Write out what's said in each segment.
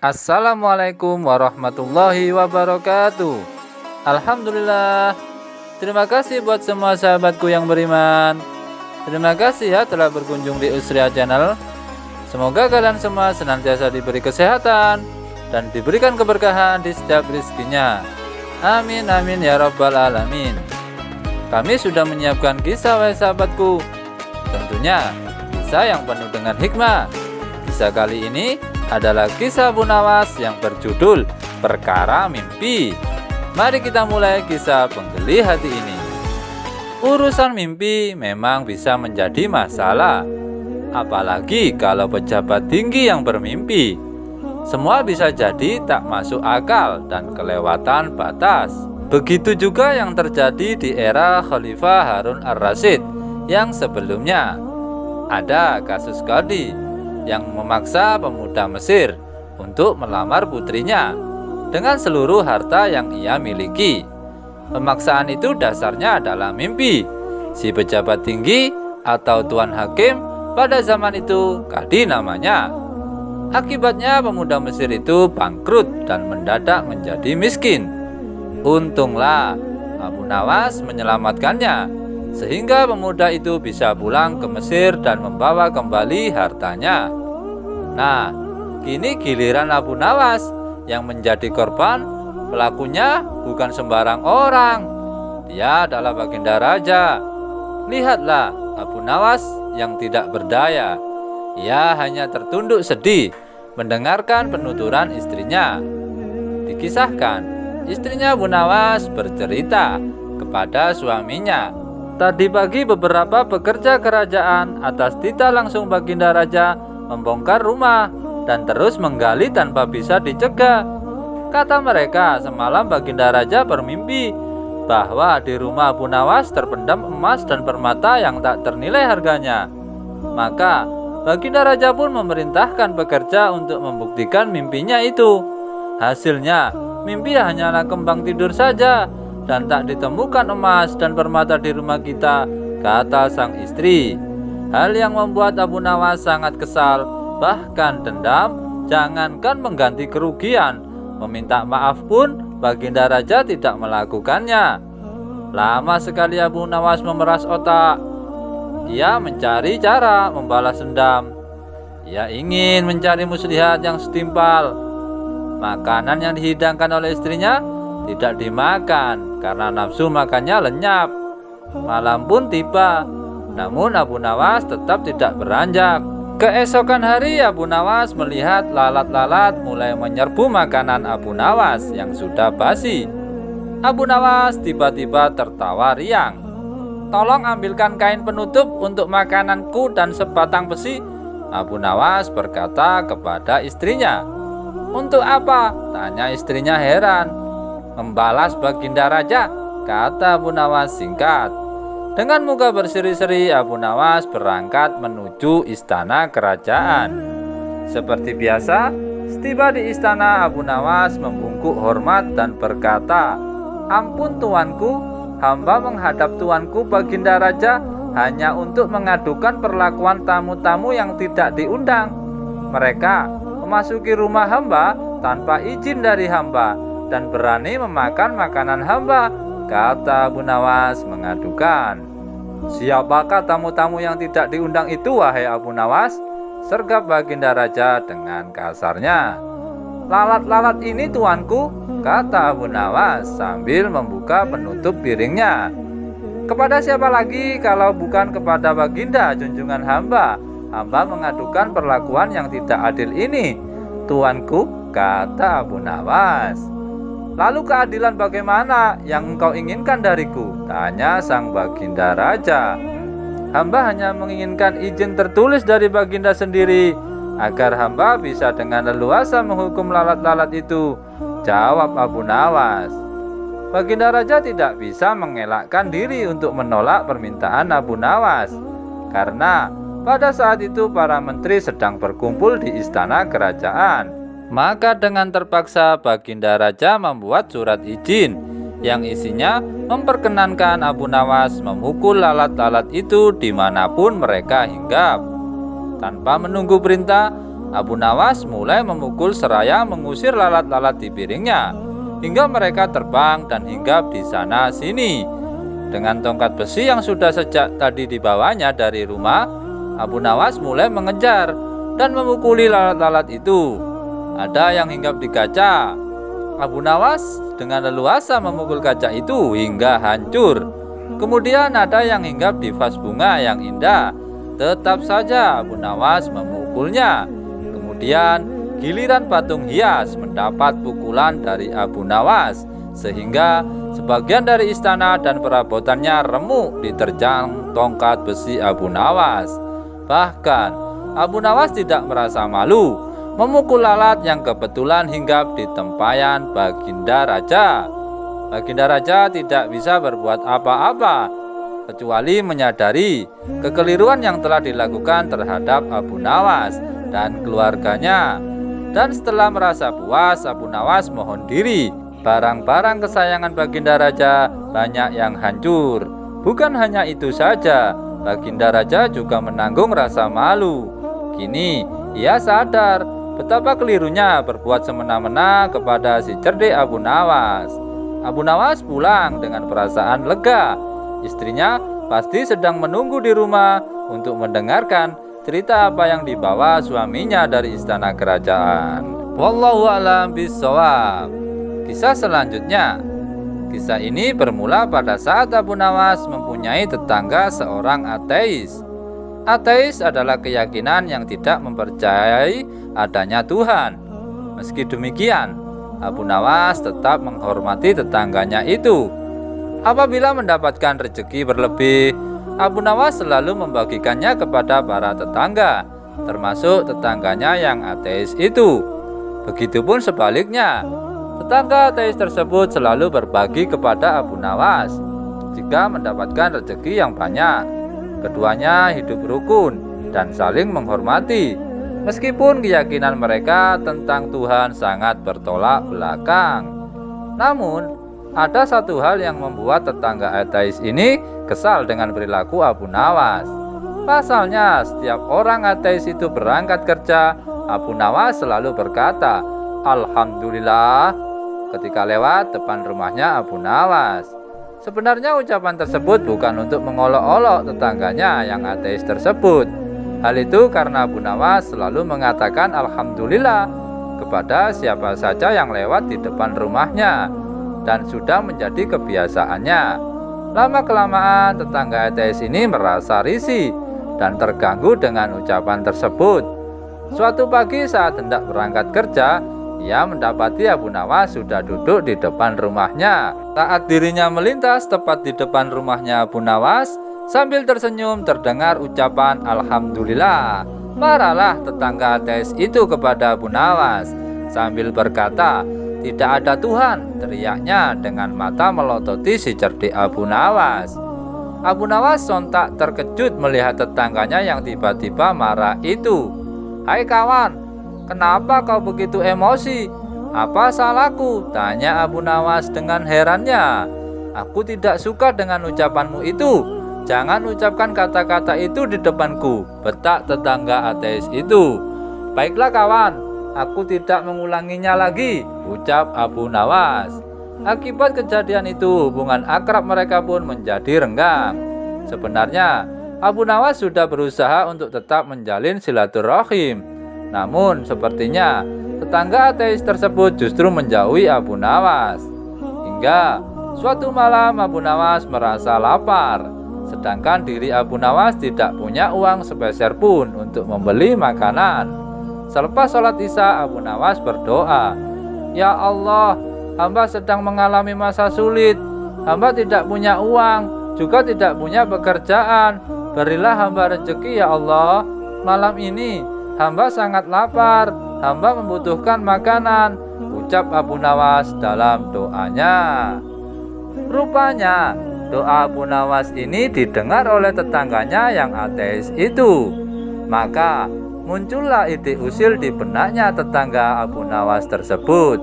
Assalamualaikum warahmatullahi wabarakatuh. Alhamdulillah. Terima kasih buat semua sahabatku yang beriman. Terima kasih ya telah berkunjung di Usria Channel. Semoga kalian semua senantiasa diberi kesehatan dan diberikan keberkahan di setiap rezekinya. Amin amin ya rabbal alamin. Kami sudah menyiapkan kisah wahai sahabatku. Tentunya kisah yang penuh dengan hikmah. Kisah kali ini adalah kisah Abu Nawas yang berjudul Perkara Mimpi. Mari kita mulai kisah penggeli hati ini. Urusan mimpi memang bisa menjadi masalah, apalagi kalau pejabat tinggi yang bermimpi. Semua bisa jadi tak masuk akal dan kelewatan batas. Begitu juga yang terjadi di era Khalifah Harun ar-Rasyid yang sebelumnya. Ada kasus Qadhi yang memaksa pemuda Mesir untuk melamar putrinya dengan seluruh harta yang ia miliki. Pemaksaan itu dasarnya adalah mimpi. Si pejabat tinggi atau tuan hakim pada zaman itu Qadhi namanya. Akibatnya pemuda Mesir itu bangkrut dan mendadak menjadi miskin. Untunglah Abu Nawas menyelamatkannya, sehingga pemuda itu bisa pulang ke Mesir dan membawa kembali hartanya. Nah, kini giliran Abu Nawas yang menjadi korban. Pelakunya bukan sembarang orang. Dia adalah baginda raja. Lihatlah Abu Nawas yang tidak berdaya. Ia hanya tertunduk sedih mendengarkan penuturan istrinya. Dikisahkan, istrinya Abu Nawas bercerita kepada suaminya. Tadi pagi beberapa pekerja kerajaan atas titah langsung baginda raja membongkar rumah dan terus menggali tanpa bisa dicegah. Kata mereka, semalam baginda raja bermimpi bahwa di rumah Abu Nawas terpendam emas dan permata yang tak ternilai harganya. Maka baginda raja pun memerintahkan pekerja untuk membuktikan mimpinya itu. Hasilnya, mimpi hanyalah kembang tidur saja dan tak ditemukan emas dan permata di rumah kita, kata sang istri. Hal yang membuat Abu Nawas sangat kesal, bahkan dendam. Jangankan mengganti kerugian, meminta maaf pun baginda raja tidak melakukannya. Lama sekali Abu Nawas memeras otak. Ia mencari cara membalas dendam. Ia ingin mencari muslihat yang setimpal. Makanan yang dihidangkan oleh istrinya tidak dimakan karena nafsu makannya lenyap. Malam pun tiba, namun Abu Nawas tetap tidak beranjak. Keesokan hari Abu Nawas melihat lalat-lalat mulai menyerbu makanan Abu Nawas yang sudah basi. Abu Nawas tiba-tiba tertawa riang. "Tolong ambilkan kain penutup untuk makananku dan sebatang besi," Abu Nawas berkata kepada istrinya. "Untuk apa?" tanya istrinya heran. "Membalas baginda raja," kata Abu Nawas singkat. Dengan muka berseri-seri, Abu Nawas berangkat menuju istana kerajaan. Seperti biasa, setiba di istana, Abu Nawas membungkuk hormat dan berkata, "Ampun tuanku, hamba menghadap tuanku baginda raja hanya untuk mengadukan perlakuan tamu-tamu yang tidak diundang. Mereka memasuki rumah hamba tanpa izin dari hamba dan berani memakan makanan hamba," kata Abu Nawas mengadukan. "Siapakah tamu-tamu yang tidak diundang itu, wahai Abu Nawas?" sergap baginda raja dengan kasarnya. "Lalat-lalat ini tuanku," kata Abu Nawas sambil membuka penutup piringnya. "Kepada siapa lagi kalau bukan kepada baginda junjungan hamba? Hamba mengadukan perlakuan yang tidak adil ini, tuanku," kata Abu Nawas. "Lalu keadilan bagaimana yang engkau inginkan dariku?" tanya sang baginda raja. "Hamba hanya menginginkan izin tertulis dari baginda sendiri, agar hamba bisa dengan leluasa menghukum lalat-lalat itu," jawab Abu Nawas. Baginda raja tidak bisa mengelakkan diri untuk menolak permintaan Abu Nawas, karena pada saat itu para menteri sedang berkumpul di istana kerajaan. Maka dengan terpaksa baginda raja membuat surat izin yang isinya memperkenankan Abu Nawas memukul lalat-lalat itu dimanapun mereka hinggap. Tanpa menunggu perintah, Abu Nawas mulai memukul seraya mengusir lalat-lalat di piringnya, hingga mereka terbang dan hinggap di sana sini. Dengan tongkat besi yang sudah sejak tadi dibawanya dari rumah, Abu Nawas mulai mengejar dan memukuli lalat-lalat itu. Ada yang hinggap di kaca. Abu Nawas dengan leluasa memukul kaca itu hingga hancur. Kemudian ada yang hinggap di vas bunga yang indah. Tetap saja Abu Nawas memukulnya. Kemudian giliran patung hias mendapat pukulan dari Abu Nawas, sehingga sebagian dari istana dan perabotannya remuk diterjang tongkat besi Abu Nawas. Bahkan Abu Nawas tidak merasa malu memukul lalat yang kebetulan hinggap di tempayan Baginda Raja. Baginda Raja tidak bisa berbuat apa-apa kecuali menyadari kekeliruan yang telah dilakukan terhadap Abu Nawas dan keluarganya. Dan setelah merasa puas, Abu Nawas mohon diri. Barang-barang kesayangan Baginda Raja banyak yang hancur. Bukan hanya itu saja, Baginda Raja juga menanggung rasa malu. Kini ia sadar betapa kelirunya berbuat semena-mena kepada si cerdik Abu Nawas. Abu Nawas pulang dengan perasaan lega. Istrinya pasti sedang menunggu di rumah untuk mendengarkan cerita apa yang dibawa suaminya dari istana kerajaan. Wallahu a'lam bishawab. Kisah selanjutnya. Kisah ini bermula pada saat Abu Nawas mempunyai tetangga seorang ateis. Ateis adalah keyakinan yang tidak mempercayai adanya Tuhan. Meski demikian, Abu Nawas tetap menghormati tetangganya itu. Apabila mendapatkan rezeki berlebih, Abu Nawas selalu membagikannya kepada para tetangga, termasuk tetangganya yang ateis itu. Begitupun sebaliknya, tetangga ateis tersebut selalu berbagi kepada Abu Nawas jika mendapatkan rezeki yang banyak. Keduanya hidup rukun dan saling menghormati, meskipun keyakinan mereka tentang Tuhan sangat bertolak belakang. Namun, ada satu hal yang membuat tetangga ateis ini kesal dengan perilaku Abu Nawas. Pasalnya, setiap orang ateis itu berangkat kerja, Abu Nawas selalu berkata, "Alhamdulillah," ketika lewat depan rumahnya Abu Nawas. Sebenarnya ucapan tersebut bukan untuk mengolok-olok tetangganya yang ateis tersebut. Hal itu karena Abu Nawas selalu mengatakan Alhamdulillah kepada siapa saja yang lewat di depan rumahnya, dan sudah menjadi kebiasaannya. Lama-kelamaan tetangga ateis ini merasa risih dan terganggu dengan ucapan tersebut. Suatu pagi saat hendak berangkat kerja, ia mendapati Abu Nawas sudah duduk di depan rumahnya. Saat dirinya melintas tepat di depan rumahnya Abu Nawas, sambil tersenyum terdengar ucapan Alhamdulillah. Marahlah tetangga ateis itu kepada Abu Nawas sambil berkata, "Tidak ada Tuhan," teriaknya dengan mata melototi si cerdik Abu Nawas. Abu Nawas sontak terkejut melihat tetangganya yang tiba-tiba marah itu. "Hai kawan, kenapa kau begitu emosi? Apa salahku?" tanya Abu Nawas dengan herannya. "Aku tidak suka dengan ucapanmu itu. Jangan ucapkan kata-kata itu di depanku," betak tetangga ateis itu. "Baiklah kawan, aku tidak mengulanginya lagi," ucap Abu Nawas. Akibat kejadian itu, hubungan akrab mereka pun menjadi renggang. Sebenarnya, Abu Nawas sudah berusaha untuk tetap menjalin silaturahim. Namun, sepertinya tetangga ateis tersebut justru menjauhi Abu Nawas. Hingga suatu malam Abu Nawas merasa lapar, sedangkan diri Abu Nawas tidak punya uang sepeser pun untuk membeli makanan. Selepas sholat Isya, Abu Nawas berdoa, "Ya Allah, hamba sedang mengalami masa sulit. Hamba tidak punya uang, juga tidak punya pekerjaan. Berilah hamba rezeki ya Allah. Malam ini hamba sangat lapar, hamba membutuhkan makanan," ucap Abu Nawas dalam doanya. Rupanya doa Abu Nawas ini didengar oleh tetangganya yang ateis itu. Maka muncullah ide usil di benaknya tetangga Abu Nawas tersebut.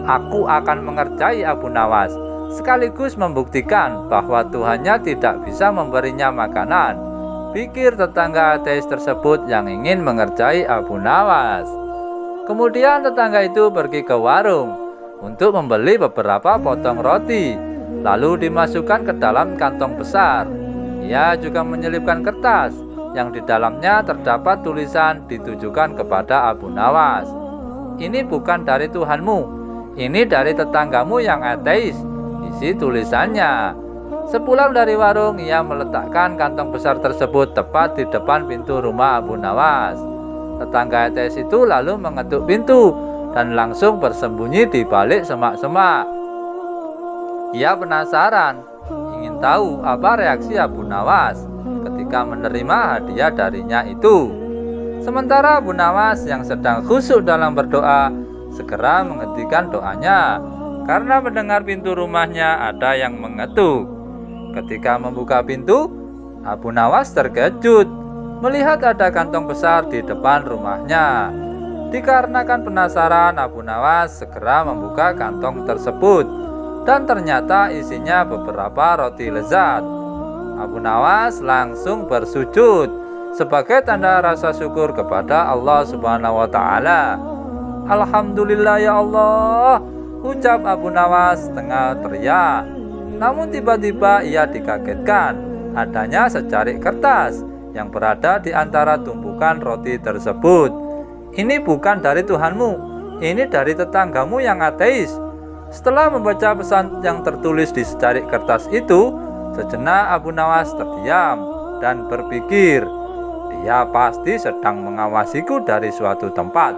"Aku akan mengerjai Abu Nawas, sekaligus membuktikan bahwa Tuhannya tidak bisa memberinya makanan. pikir tetangga ateis tersebut yang ingin mengerjai Abu Nawas. Kemudian tetangga itu pergi ke warung untuk membeli beberapa potong roti, lalu dimasukkan ke dalam kantong besar. Ia juga menyelipkan kertas yang di dalamnya terdapat tulisan ditujukan kepada Abu Nawas. Ini bukan dari Tuhanmu, ini dari tetanggamu yang ateis, isi tulisannya. Sepulang dari warung, ia meletakkan kantong besar tersebut tepat di depan pintu rumah Abu Nawas. Tetangga ateis itu lalu mengetuk pintu dan langsung bersembunyi di balik semak-semak. Ia penasaran, ingin tahu apa reaksi Abu Nawas ketika menerima hadiah darinya itu. Sementara Abu Nawas yang sedang khusyuk dalam berdoa segera menghentikan doanya karena mendengar pintu rumahnya ada yang mengetuk. Ketika membuka pintu, Abu Nawas terkejut melihat ada kantong besar di depan rumahnya. Dikarenakan penasaran, Abu Nawas segera membuka kantong tersebut dan ternyata isinya beberapa roti lezat. Abu Nawas langsung bersujud sebagai tanda rasa syukur kepada Allah Subhanahu wa taala. Alhamdulillah ya Allah, ucap Abu Nawas tengah teriak. Namun tiba-tiba ia dikagetkan adanya secarik kertas yang berada di antara tumpukan roti tersebut. Ini bukan dari Tuhanmu, ini dari tetanggamu yang ateis. Setelah membaca pesan yang tertulis di secarik kertas itu, sejenak Abu Nawas terdiam dan berpikir, dia pasti sedang mengawasiku dari suatu tempat.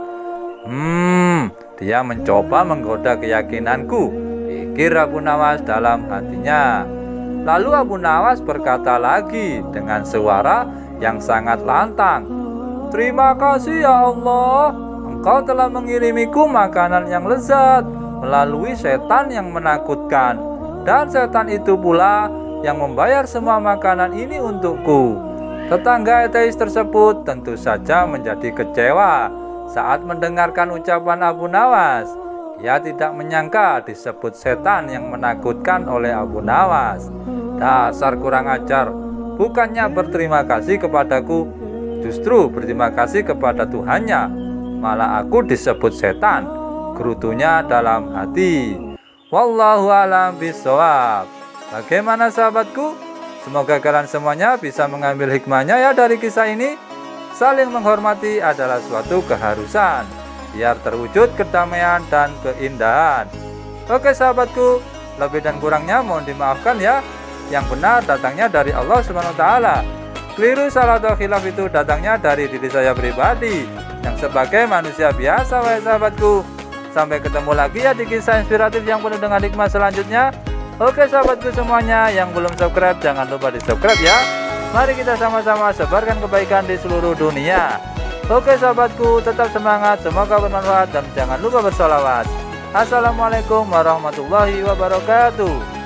Dia mencoba menggoda keyakinanku, pikir Abu Nawas dalam hatinya. Lalu Abu Nawas berkata lagi dengan suara yang sangat lantang, "Terima kasih ya Allah, Engkau telah mengirimiku makanan yang lezat melalui setan yang menakutkan, dan setan itu pula yang membayar semua makanan ini untukku." Tetangga ateis tersebut tentu saja menjadi kecewa saat mendengarkan ucapan Abu Nawas. Ia tidak menyangka disebut setan yang menakutkan oleh Abu Nawas. Dasar kurang ajar, bukannya berterima kasih kepadaku, justru berterima kasih kepada Tuhannya, malah aku disebut setan, gerutunya dalam hati. Wallahu a'lam bishawab. Bagaimana sahabatku? Semoga kalian semuanya bisa mengambil hikmahnya ya dari kisah ini. Saling menghormati adalah suatu keharusan, biar terwujud kedamaian dan keindahan. Oke sahabatku, lebih dan kurangnya mohon dimaafkan ya. Yang benar datangnya dari Allah Subhanahu wa taala. Keliru, salah atau khilaf itu datangnya dari diri saya pribadi yang sebagai manusia biasa wahai sahabatku. Sampai ketemu lagi ya di kisah inspiratif yang penuh dengan hikmah selanjutnya. Oke sahabatku semuanya, yang belum subscribe jangan lupa di subscribe ya. Mari kita sama-sama sebarkan kebaikan di seluruh dunia. Oke sahabatku, tetap semangat, semoga bermanfaat dan jangan lupa bersolawat. Assalamualaikum warahmatullahi wabarakatuh.